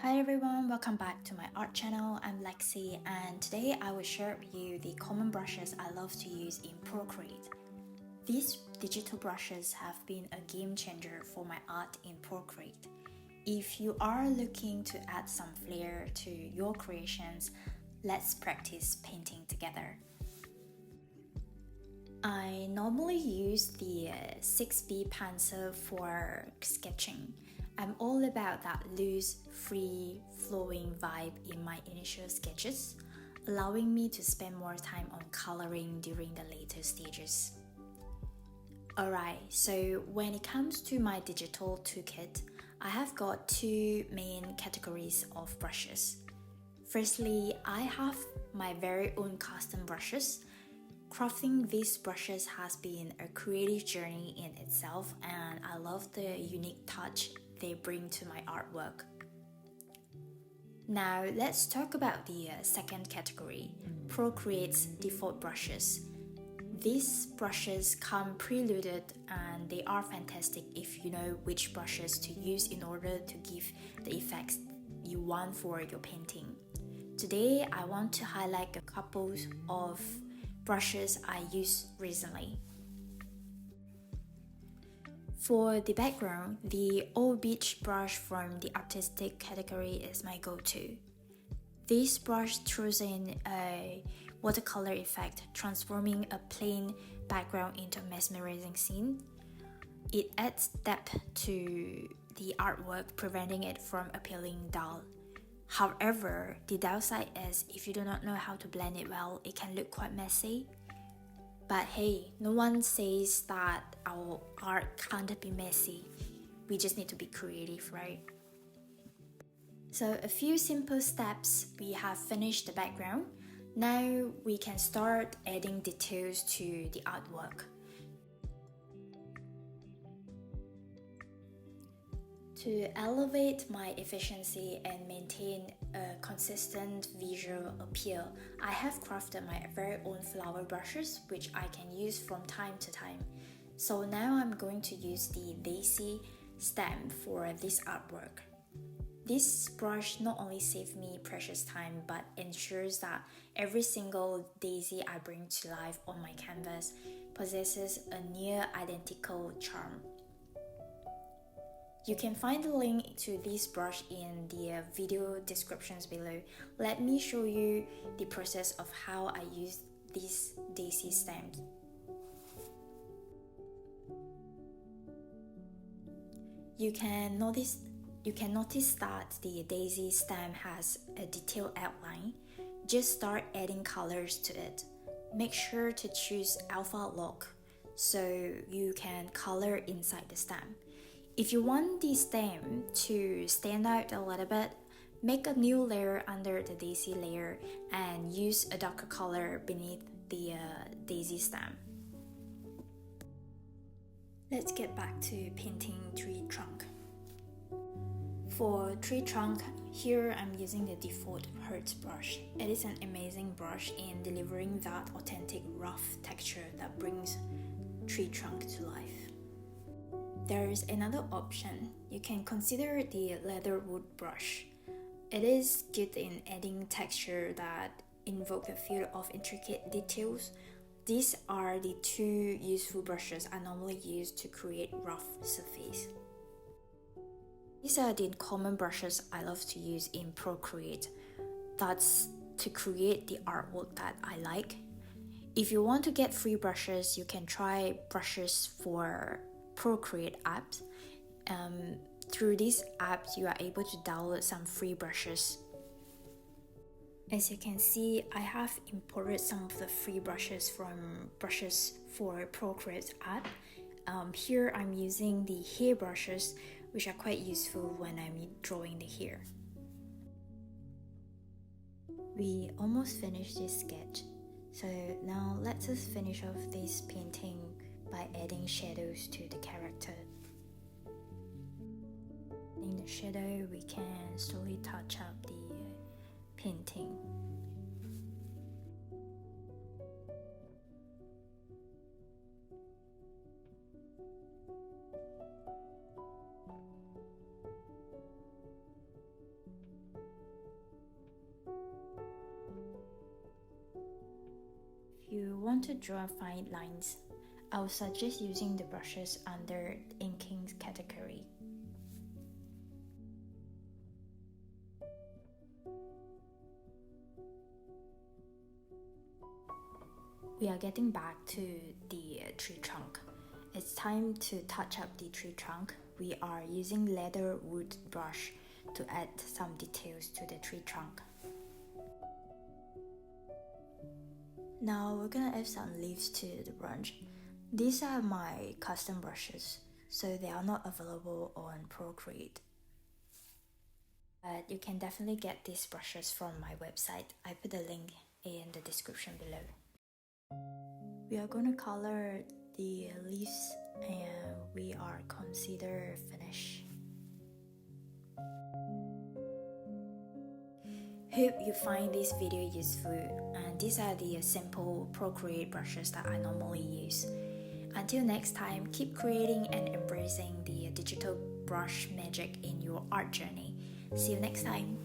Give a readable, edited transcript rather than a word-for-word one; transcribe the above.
Hi everyone, welcome back to my art channel. I'm Lexi and today I will share with you the common brushes I love to use in Procreate. These digital brushes have been a game changer for my art in Procreate. If you are looking to add some flair to your creations, let's practice painting together. I normally use the 6B pencil for sketching. I'm all about that loose, free, flowing vibe in my initial sketches, allowing me to spend more time on coloring during the later stages. Alright, so when it comes to my digital toolkit, I have got two main categories of brushes. Firstly, I have my very own custom brushes. Crafting these brushes has been a creative journey in itself, and I love the unique touch they bring to my artwork. Now let's talk about the second category, Procreate's default brushes. These brushes come preloaded and they are fantastic if you know which brushes to use in order to give the effects you want for your painting. Today I want to highlight a couple of brushes I used recently. For the background, the Old Beach brush from the artistic category is my go-to. This brush throws in a watercolor effect, transforming a plain background into a mesmerizing scene. It adds depth to the artwork, preventing it from appearing dull. However, the downside is if you do not know how to blend it well, it can look quite messy. But hey, no one says that our art can't be messy. We just need to be creative, right? So a few simple steps, we have finished the background. Now we can start adding details to the artwork. To elevate my efficiency and maintain a consistent visual appeal, I have crafted my very own flower brushes, which I can use from time to time. So now I'm going to use the daisy stem for this artwork. This brush not only saves me precious time but ensures that every single daisy I bring to life on my canvas possesses a near identical charm. You can find the link to this brush in the video descriptions below. Let me show you the process of how I use these daisy stems. You can notice that the daisy stem has a detailed outline. Just start adding colors to it. Make sure to choose alpha lock so you can color inside the stem. If you want the stem to stand out a little bit, make a new layer under the daisy layer and use a darker color beneath the daisy stem. Let's get back to painting tree trunk. For tree trunk, here I'm using the default Hertz brush. It is an amazing brush in delivering that authentic rough texture that brings tree trunk to life. There is another option. You can consider the leatherwood brush. It is good in adding texture that invoke a feel of intricate details. These are the two useful brushes I normally use to create rough surface. These are the common brushes I love to use in Procreate. That's to create the artwork that I like. If you want to get free brushes, you can try brushes for Procreate apps. Through these apps, you are able to download some free brushes. As you can see, I have imported some of the free brushes from Brushes for Procreate app. Here I'm using the hair brushes, which are quite useful when I'm drawing the hair. We almost finished this sketch, so now let's just finish off this painting by adding shadows to the character. In the shadow, we can slowly touch up the painting. you want to draw fine lines, I would suggest using the brushes under the inking category. We are getting back to the tree trunk. It's time to touch up the tree trunk. We are using leather wood brush to add some details to the tree trunk. Now we're gonna add some leaves to the branch. These are my custom brushes, so they are not available on Procreate. But you can definitely get these brushes from my website. I put a link in the description below. We are going to color the leaves and we are considered finished. Hope you find this video useful, and these are the simple Procreate brushes that I normally use. Until next time, keep creating and embracing the digital brush magic in your art journey. See you next time.